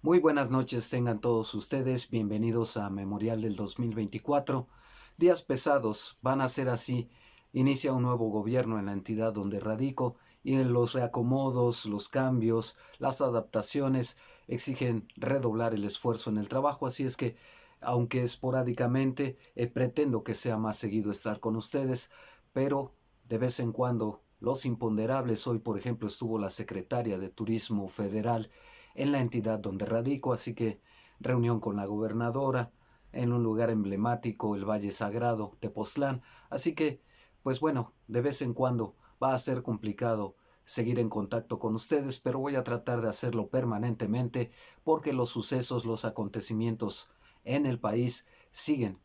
Muy buenas noches tengan todos ustedes, bienvenidos a Memorial del 2024. Días pesados van a ser así. Inicia un nuevo gobierno en la entidad donde radico y en los reacomodos, los cambios, las adaptaciones exigen redoblar el esfuerzo en el trabajo, así es que, aunque esporádicamente, pretendo que sea más seguido estar con ustedes, pero de vez en cuando los imponderables. Hoy, por ejemplo, estuvo la secretaria de Turismo Federal en la entidad donde radico, así que reunión con la gobernadora en un lugar emblemático, el Valle Sagrado, Tepoztlán, así que, pues bueno, de vez en cuando va a ser complicado seguir en contacto con ustedes, pero voy a tratar de hacerlo permanentemente porque los sucesos, los acontecimientos en el país siguen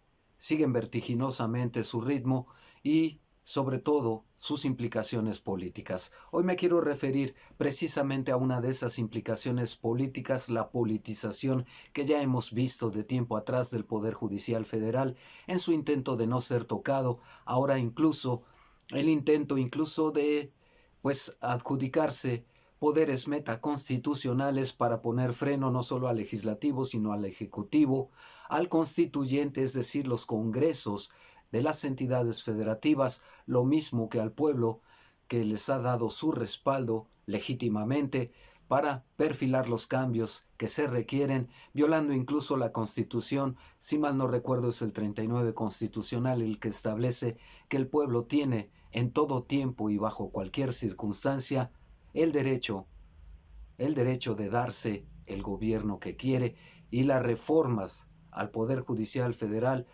vertiginosamente su ritmo y sobre todo sus implicaciones políticas. Hoy me quiero referir precisamente a una de esas implicaciones políticas, la politización que ya hemos visto de tiempo atrás del Poder Judicial Federal en su intento de no ser tocado, ahora incluso el intento incluso de pues adjudicarse poderes metaconstitucionales para poner freno no solo al legislativo, sino al ejecutivo, al constituyente, es decir, los congresos de las entidades federativas, lo mismo que al pueblo que les ha dado su respaldo legítimamente para perfilar los cambios que se requieren, violando incluso la Constitución. Si mal no recuerdo, es el 39 constitucional el que establece que el pueblo tiene en todo tiempo y bajo cualquier circunstancia el derecho, el derecho de darse el gobierno que quiere, y las reformas al Poder Judicial Federal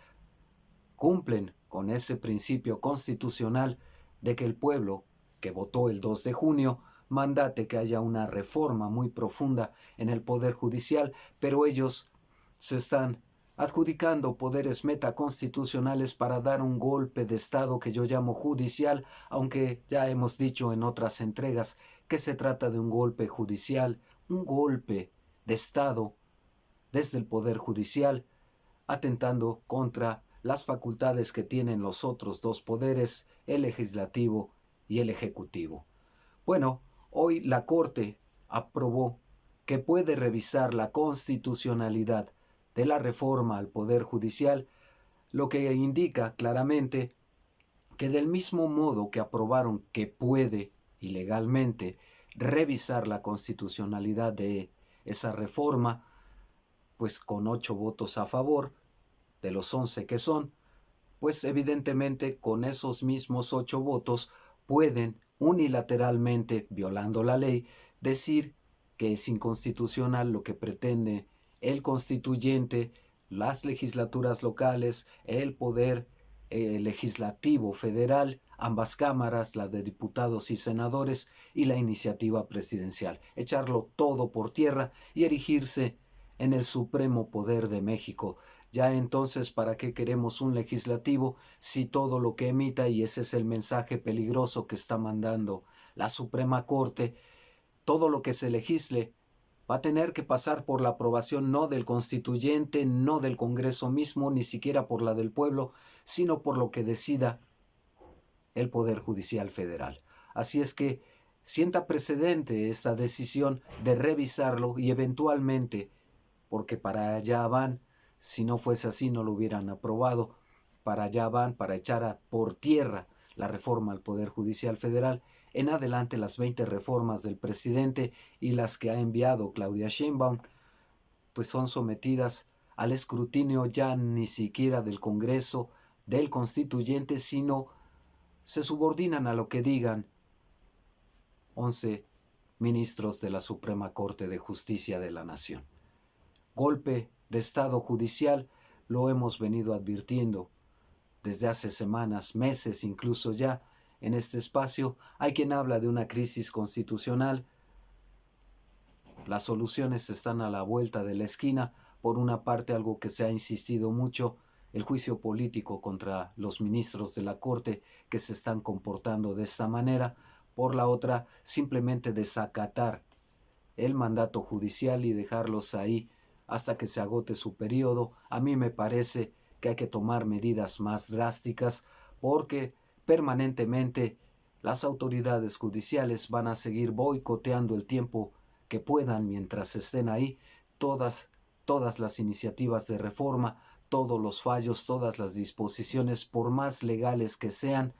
cumplen con ese principio constitucional de que el pueblo que votó el 2 de junio mandate que haya una reforma muy profunda en el Poder Judicial, pero ellos se están adjudicando poderes metaconstitucionales para dar un golpe de Estado que yo llamo judicial, aunque ya hemos dicho en otras entregas que se trata de un golpe judicial, un golpe de Estado desde el Poder Judicial, atentando contra las facultades que tienen los otros dos poderes, el legislativo y el ejecutivo. Bueno, hoy la Corte aprobó que puede revisar la constitucionalidad de la reforma al Poder Judicial, lo que indica claramente que del mismo modo que aprobaron que puede ilegalmente revisar la constitucionalidad de esa reforma, pues con 8 votos a favor, de los 11 que son, pues evidentemente con esos mismos 8 votos pueden unilateralmente, violando la ley, decir que es inconstitucional lo que pretende el constituyente, las legislaturas locales, el poder legislativo federal, ambas cámaras, la de diputados y senadores, y la iniciativa presidencial. Echarlo todo por tierra y erigirse en el supremo poder de México. Ya entonces, ¿para qué queremos un legislativo si todo lo que emita, y ese es el mensaje peligroso que está mandando la Suprema Corte, todo lo que se legisle va a tener que pasar por la aprobación no del constituyente, no del Congreso mismo, ni siquiera por la del pueblo, sino por lo que decida el Poder Judicial Federal? Así es que sienta precedente esta decisión de revisarlo y eventualmente, porque para allá van, si no fuese así no lo hubieran aprobado, para allá van, para echar por tierra la reforma al Poder Judicial Federal, en adelante las 20 reformas del presidente y las que ha enviado Claudia Sheinbaum, pues son sometidas al escrutinio ya ni siquiera del Congreso, del constituyente, sino se subordinan a lo que digan 11 ministros de la Suprema Corte de Justicia de la Nación. Golpe de Estado judicial, lo hemos venido advirtiendo desde hace semanas, meses incluso ya, en este espacio. Hay quien habla de una crisis constitucional. Las soluciones están a la vuelta de la esquina. Por una parte, algo que se ha insistido mucho, el juicio político contra los ministros de la Corte que se están comportando de esta manera. Por la otra, simplemente desacatar el mandato judicial y dejarlos ahí hasta que se agote su periodo. A mí me parece que hay que tomar medidas más drásticas porque permanentemente las autoridades judiciales van a seguir boicoteando el tiempo que puedan mientras estén ahí, todas, todas las iniciativas de reforma, todos los fallos, todas las disposiciones, por más legales que sean,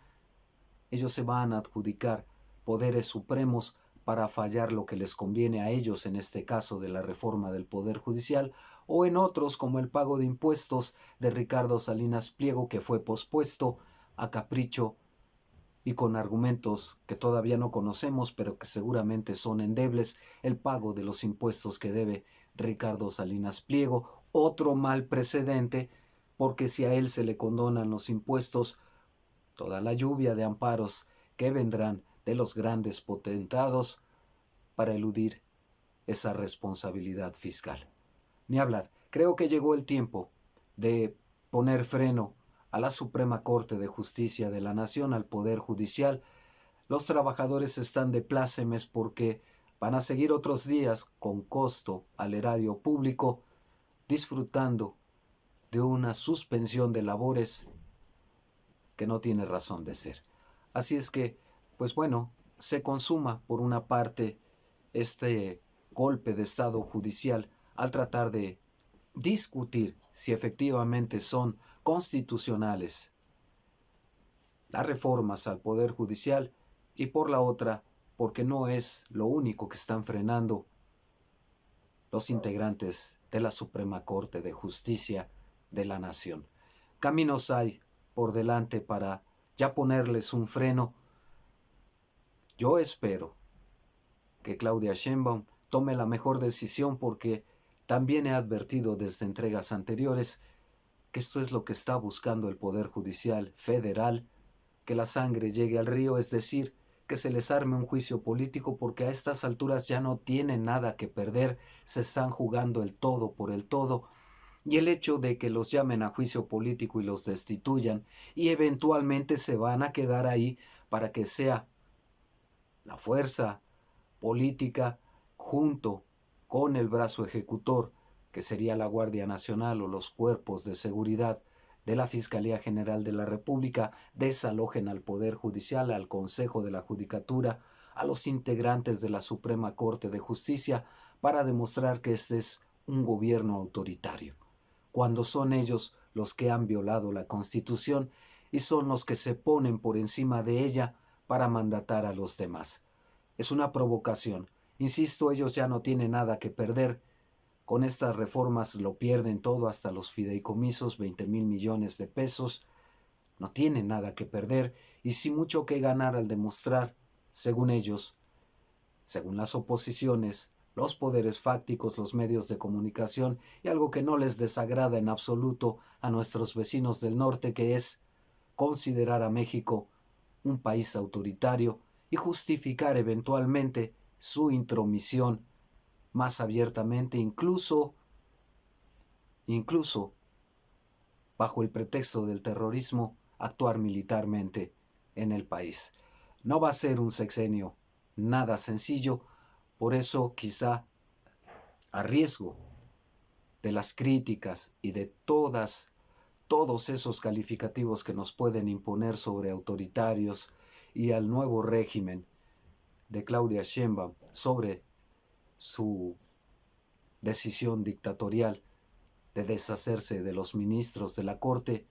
ellos se van a adjudicar poderes supremos para fallar lo que les conviene a ellos, en este caso de la reforma del Poder Judicial, o en otros como el pago de impuestos de Ricardo Salinas Pliego, que fue pospuesto a capricho y con argumentos que todavía no conocemos, pero que seguramente son endebles, el pago de los impuestos que debe Ricardo Salinas Pliego, otro mal precedente, porque si a él se le condonan los impuestos, toda la lluvia de amparos que vendrán de los grandes potentados para eludir esa responsabilidad fiscal. Ni hablar, creo que llegó el tiempo de poner freno a la Suprema Corte de Justicia de la Nación, al Poder Judicial. Los trabajadores están de plácemes porque van a seguir otros días con costo al erario público, disfrutando de una suspensión de labores que no tiene razón de ser. Así es que, pues bueno, se consuma por una parte este golpe de Estado judicial al tratar de discutir si efectivamente son constitucionales las reformas al Poder Judicial, y por la otra, porque no es lo único que están frenando los integrantes de la Suprema Corte de Justicia de la Nación. Caminos hay por delante para ya ponerles un freno. Yo espero que Claudia Sheinbaum tome la mejor decisión, porque también he advertido desde entregas anteriores que esto es lo que está buscando el Poder Judicial Federal, que la sangre llegue al río, es decir, que se les arme un juicio político, porque a estas alturas ya no tienen nada que perder, se están jugando el todo por el todo, y el hecho de que los llamen a juicio político y los destituyan, y eventualmente se van a quedar ahí para que sea la fuerza política junto con el brazo ejecutor, que sería la Guardia Nacional o los cuerpos de seguridad de la Fiscalía General de la República, desalojen al Poder Judicial, al Consejo de la Judicatura, a los integrantes de la Suprema Corte de Justicia, para demostrar que este es un gobierno autoritario, cuando son ellos los que han violado la Constitución y son los que se ponen por encima de ella para mandatar a los demás. Es una provocación. Insisto, ellos ya no tienen nada que perder. Con estas reformas lo pierden todo, hasta los fideicomisos, 20,000 millones de pesos. No tienen nada que perder y sí mucho que ganar al demostrar, según ellos, según las oposiciones, los poderes fácticos, los medios de comunicación y algo que no les desagrada en absoluto a nuestros vecinos del norte, que es considerar a México un país autoritario y justificar eventualmente su intromisión más abiertamente, incluso bajo el pretexto del terrorismo, actuar militarmente en el país. No va a ser un sexenio nada sencillo, por eso quizá a riesgo de las críticas y de todos esos calificativos que nos pueden imponer sobre autoritarios y al nuevo régimen de Claudia Sheinbaum sobre su decisión dictatorial de deshacerse de los ministros de la Corte,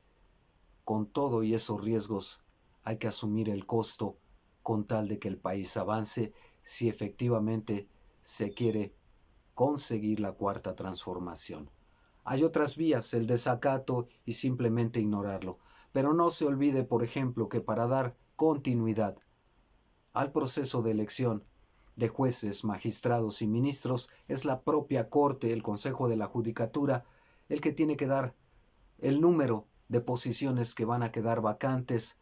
con todo y esos riesgos hay que asumir el costo con tal de que el país avance, si efectivamente se quiere conseguir la cuarta transformación. Hay otras vías, el desacato y simplemente ignorarlo, pero no se olvide, por ejemplo, que para dar continuidad al proceso de elección de jueces, magistrados y ministros, es la propia Corte, el Consejo de la Judicatura, el que tiene que dar el número de posiciones que van a quedar vacantes,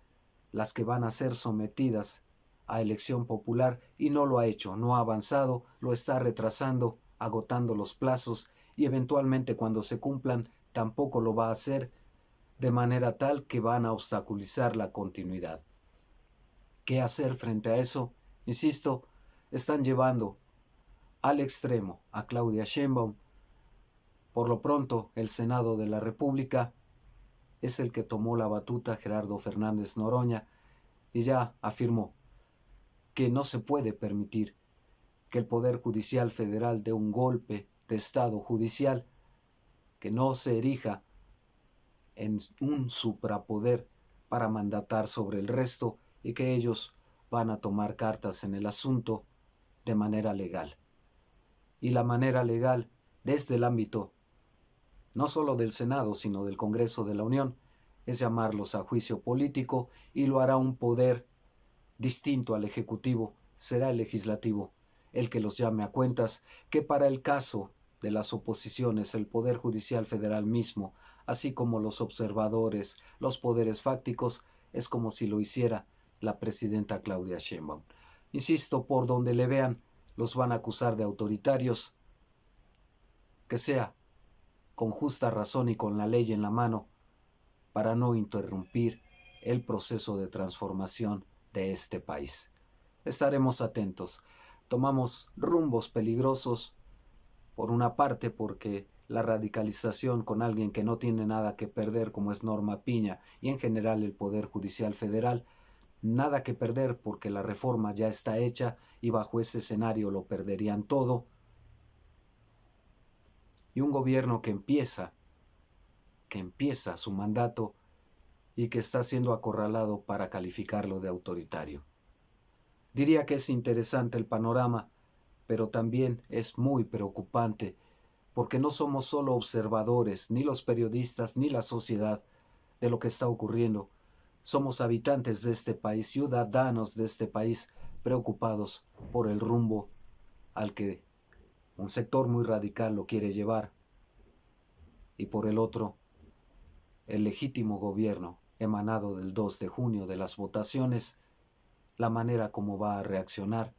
las que van a ser sometidas a elección popular, y no lo ha hecho, no ha avanzado, lo está retrasando, agotando los plazos, y eventualmente cuando se cumplan tampoco lo va a hacer, de manera tal que van a obstaculizar la continuidad. ¿Qué hacer frente a eso? Insisto, están llevando al extremo a Claudia Sheinbaum. Por lo pronto, el Senado de la República es el que tomó la batuta, Gerardo Fernández Noroña, y ya afirmó que no se puede permitir que el Poder Judicial Federal dé un golpe de Estado judicial que no se erija en un suprapoder para mandatar sobre el resto y que ellos van a tomar cartas en el asunto de manera legal. Y la manera legal desde el ámbito no solo del Senado, sino del Congreso de la Unión, es llamarlos a juicio político y lo hará un poder distinto al Ejecutivo, será el Legislativo el que los llame a cuentas, que para el caso de las oposiciones el Poder Judicial Federal mismo, así como los observadores, los poderes fácticos, es como si lo hiciera la presidenta Claudia Sheinbaum. Insisto, por donde le vean, los van a acusar de autoritarios, que sea con justa razón y con la ley en la mano, para no interrumpir el proceso de transformación de este país. Estaremos atentos. Tomamos rumbos peligrosos, por una parte porque la radicalización con alguien que no tiene nada que perder, como es Norma Piña, y en general el Poder Judicial Federal, nada que perder porque la reforma ya está hecha y bajo ese escenario lo perderían todo. Y un gobierno que empieza su mandato y que está siendo acorralado para calificarlo de autoritario. Diría que es interesante el panorama, pero también es muy preocupante, porque no somos solo observadores, ni los periodistas, ni la sociedad, de lo que está ocurriendo. Somos habitantes de este país, ciudadanos de este país, preocupados por el rumbo al que un sector muy radical lo quiere llevar, y por el otro, el legítimo gobierno emanado del 2 de junio de las votaciones, la manera como va a reaccionar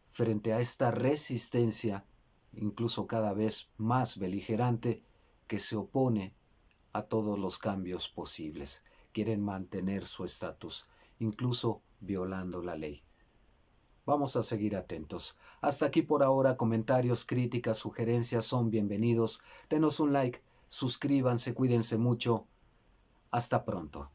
frente a esta resistencia, incluso cada vez más beligerante, que se opone a todos los cambios posibles. Quieren mantener su estatus, incluso violando la ley. Vamos a seguir atentos. Hasta aquí por ahora. Comentarios, críticas, sugerencias son bienvenidos. Denos un like, suscríbanse, cuídense mucho. Hasta pronto.